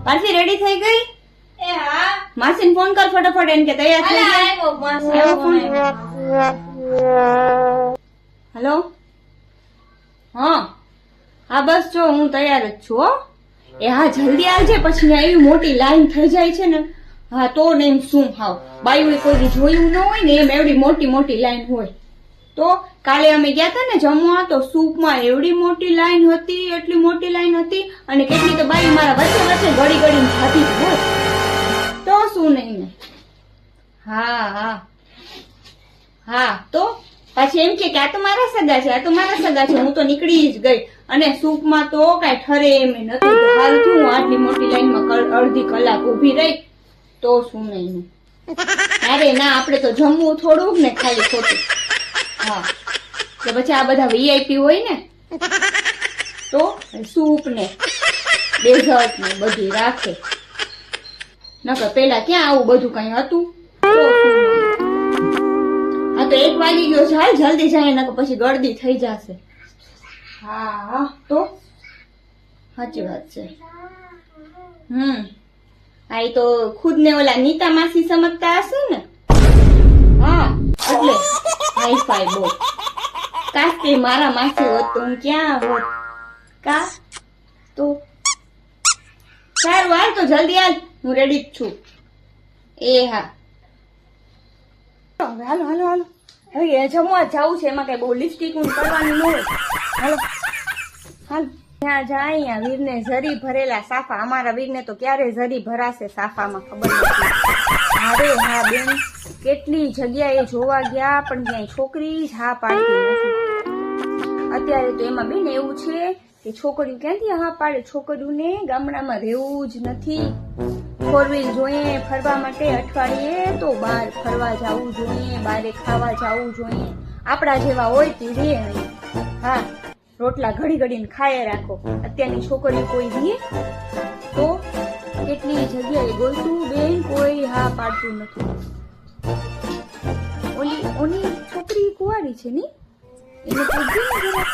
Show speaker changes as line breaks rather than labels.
પાછી રેડી થઈ ગઈ?
એ હા
માસીને ફોન કર ફટાફટ એને કે તૈયાર થઈ
અલા
ગઈ.
આવ્યો માસી
હેલો હા હા બસ જો હું તૈયાર જ છું હો. એ હા જલ્દી આવજે પછી ત્યાં એવી મોટી લાઈન થઈ જાય છે ને. હા તો ને એમ શું હાવ બાયું કોઈ જોયું ન હોય ને એમ એવડી મોટી મોટી લાઈન હોય. તો કાલે અમે ગયા હતા ને જમવા તો સૂપમાં એવડી મોટી લાઈન હતી, એટલી મોટી લાઈન હતી અને કેટલી તો બાઈ મારા વચ્ચે વચ્ચે ગળી ગળીને જાતી હોય. તો શું નહીં ને. હા હા હા તો પછી એમ કે આ તો મારા સગા છે, આ તો મારા સગા છે. હું તો નીકળી જ ગઈ અને સૂપમાં તો કાંઈ ઠરે એમ નતું. હાલ થયું હું આટલી મોટી લાઈનમાં અડધી કલાક ઊભી રહી. તો શું નહીં ને. અરે ના આપણે તો જમવું થોડુંક ને ખાલી ખોટું. હા તો પછી આ બધા વીઆઈપી હોય ને તો સૂપ ને ડેઝર્ટ ને બધું રાખે. નકર પેલા ક્યાં આવું બધું કઈ હતું? તો શું નહીં. હા તો 1 વાગી ગયો છે, હાલ જલ્દી જાય નકર પછી ગળદી થઈ જશે. હા હા તો સાચી વાત છે. હા એ તો ખુદ ને ઓલા નીતા માસી સમજતા હશે ને. હા એટલે હાઈફાઈ બહુ. કાશ કે મારા માસી હોત તો હું ક્યાં હોત. કા તો સારું હાલ તો જલ્દી હાલ, હું રેડી જ છું. એ હા હાલો હાલો હાલો. હવે જમવા જવું છે, એમાં કઈ બહુ લિપસ્ટિક કરવાનું ન હોય. હાલો હાલ ત્યાં જાય અહીંયા વીરને જરી ભરેલા સાફા. અમારા વીરને તો ક્યારે જરી ભરાશે સાફામાં ખબર નથી. અરે હા બેન કેટલી જગ્યાએ જોવા ગયા પણ ક્યાંય છોકરી જ હા પાડતી નથી. અત્યારે તો એમાં બેન એવું છે કે છોકરીઓ ક્યાંથી હા પાડે. છોકરીઓને ગામડામાં રહેવું જ નથી. 4 વ્હીલ જોઈએ ફરવા માટે, અઠવાડિયે તો બહાર ફરવા જવું જોઈએ, બારે ખાવા જવું જોઈએ. આપણા જેવા હોય તે રે નહીં. હા રોટલા ઘડી ઘડીને ખાય રાખો. અત્યારની છોકરીઓ કોઈ દે તો કેટલી જગ્યાએ ગોઈતું બેન કોઈ હા પાડતું નથી. ઓલી છોકરી કુંવારી છે ને એને પૂછજો ને જરા.